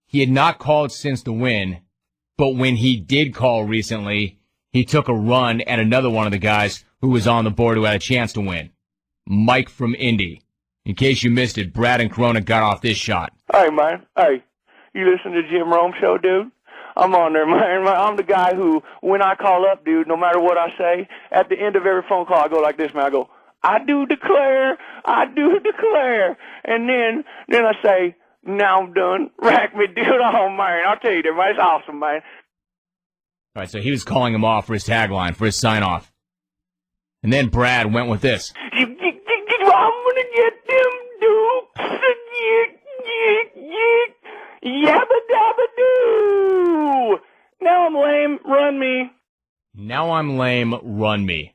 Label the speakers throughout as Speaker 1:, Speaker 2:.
Speaker 1: he had not called since the win, but when he did call recently, he took a run at another one of the guys who was on the board who had a chance to win. Mike from Indy. In case you missed it, Brad and Corona got off this shot.
Speaker 2: Hey, man. Hey, you listen to Jim Rome show, dude? I'm on there, man. I'm the guy who, when I call up, dude, no matter what I say, at the end of every phone call, I go like this, man. I go, I do declare. And then I say, now I'm done. Rack me, dude. Oh, man. I'll tell you that, man. It's awesome, man.
Speaker 1: All right, so he was calling him off for his tagline, for his sign-off. And then Brad went with this.
Speaker 2: I'm gonna get them dukes. Yabba dabba doo. Now I'm lame. Run me.
Speaker 1: Now I'm lame. Run me.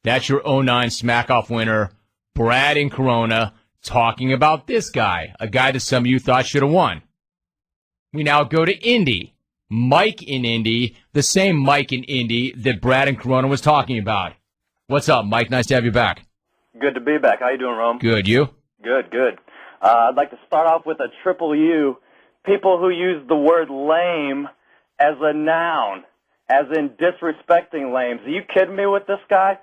Speaker 1: That's your 09 Smack-Off winner, Brad and Corona, talking about this guy, a guy that some of you thought should have won. We now go to Indy. Mike in Indy, the same Mike in Indy that Brad and Corona was talking about. What's up, Mike? Nice to have you back.
Speaker 3: Good to be back. How you doing, Rome?
Speaker 1: Good. You?
Speaker 3: Good. I'd like to start off with a triple U. People who use the word lame as a noun, as in disrespecting lames. Are you kidding me with this guy?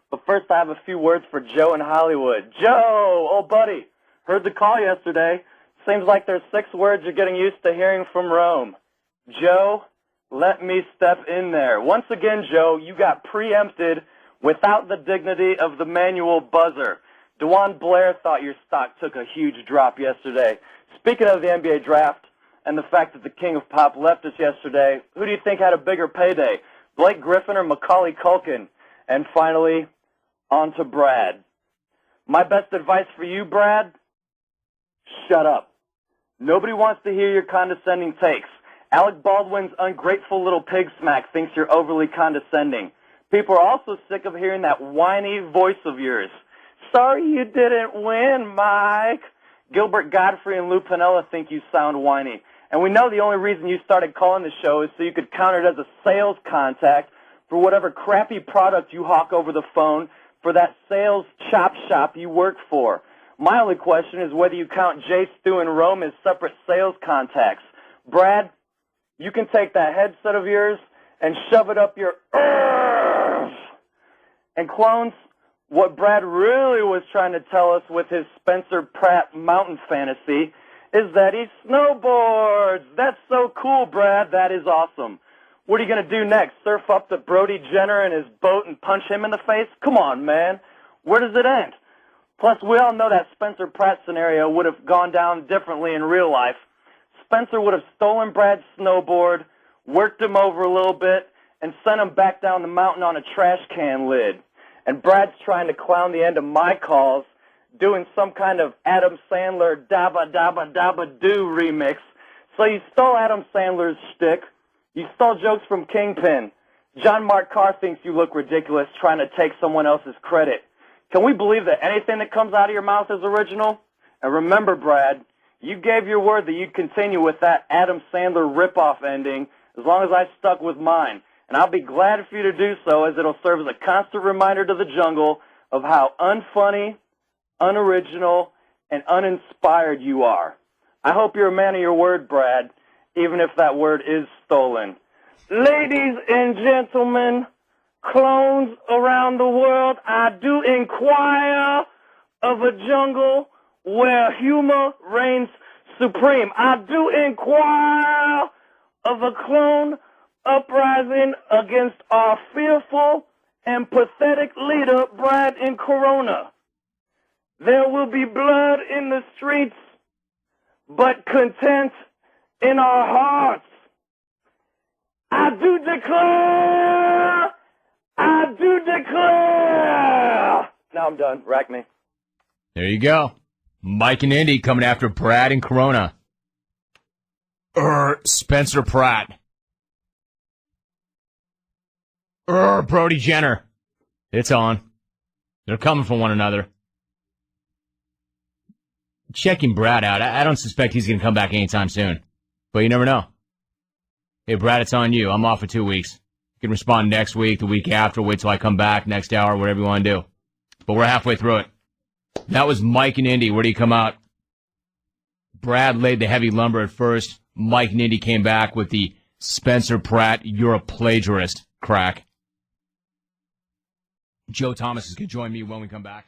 Speaker 3: But first, I have a few words for Joe in Hollywood. Joe, old buddy, heard the call yesterday. Seems like there's 6 words you're getting used to hearing from Rome. Joe, let me step in there. Once again, Joe, you got preempted without the dignity of the manual buzzer. DeJuan Blair thought your stock took a huge drop yesterday. Speaking of the NBA draft and the fact that the king of pop left us yesterday, who do you think had a bigger payday, Blake Griffin or Macaulay Culkin? And finally, on to Brad. My best advice for you, Brad, shut up. Nobody wants to hear your condescending takes. Alec Baldwin's ungrateful little pig smack thinks you're overly condescending. People are also sick of hearing that whiny voice of yours. Sorry you didn't win, Mike. Gilbert Godfrey and Lou Piniella think you sound whiny. And we know the only reason you started calling the show is so you could count it as a sales contact for whatever crappy product you hawk over the phone for that sales chop shop you work for. My only question is whether you count Jay, Stu, and Rome as separate sales contacts. Brad, you can take that headset of yours and shove it up your and clones, what Brad really was trying to tell us with his Spencer Pratt mountain fantasy is that he snowboards. That's so cool, Brad. That is awesome. What are you going to do next? Surf up to Brody Jenner in his boat and punch him in the face? Come on, man. Where does it end? Plus, we all know that Spencer Pratt scenario would have gone down differently in real life. Spencer would have stolen Brad's snowboard, worked him over a little bit, and sent him back down the mountain on a trash can lid. And Brad's trying to clown the end of my calls, doing some kind of Adam Sandler Dabba Dabba Dabba Doo remix. So you stole Adam Sandler's shtick. You stole jokes from Kingpin. John Mark Carr thinks you look ridiculous trying to take someone else's credit. Can we believe that anything that comes out of your mouth is original? And remember, Brad, you gave your word that you'd continue with that Adam Sandler ripoff ending as long as I stuck with mine. And I'll be glad for you to do so, as it'll serve as a constant reminder to the jungle of how unfunny, unoriginal, and uninspired you are. I hope you're a man of your word, Brad, even if that word is stolen. Ladies and gentlemen, clones around the world, I do inquire of a jungle where humor reigns supreme. I do inquire of a clone uprising against our fearful and pathetic leader, Brad and Corona. There will be blood in the streets, but content in our hearts. I do declare! Now I'm done. Rack me.
Speaker 1: There you go. Mike and Indy coming after Brad and Corona. Spencer Pratt. Brody Jenner. It's on. They're coming for one another. Checking Brad out. I don't suspect he's going to come back anytime soon. But you never know. Hey, Brad, it's on you. I'm off for 2 weeks. You can respond next week, the week after, wait till I come back, next hour, whatever you want to do. But we're halfway through it. That was Mike and Indy. Where do you come out? Brad laid the heavy lumber at first. Mike and Indy came back with the Spencer Pratt, you're a plagiarist crack. Joe Thomas is going to join me when we come back.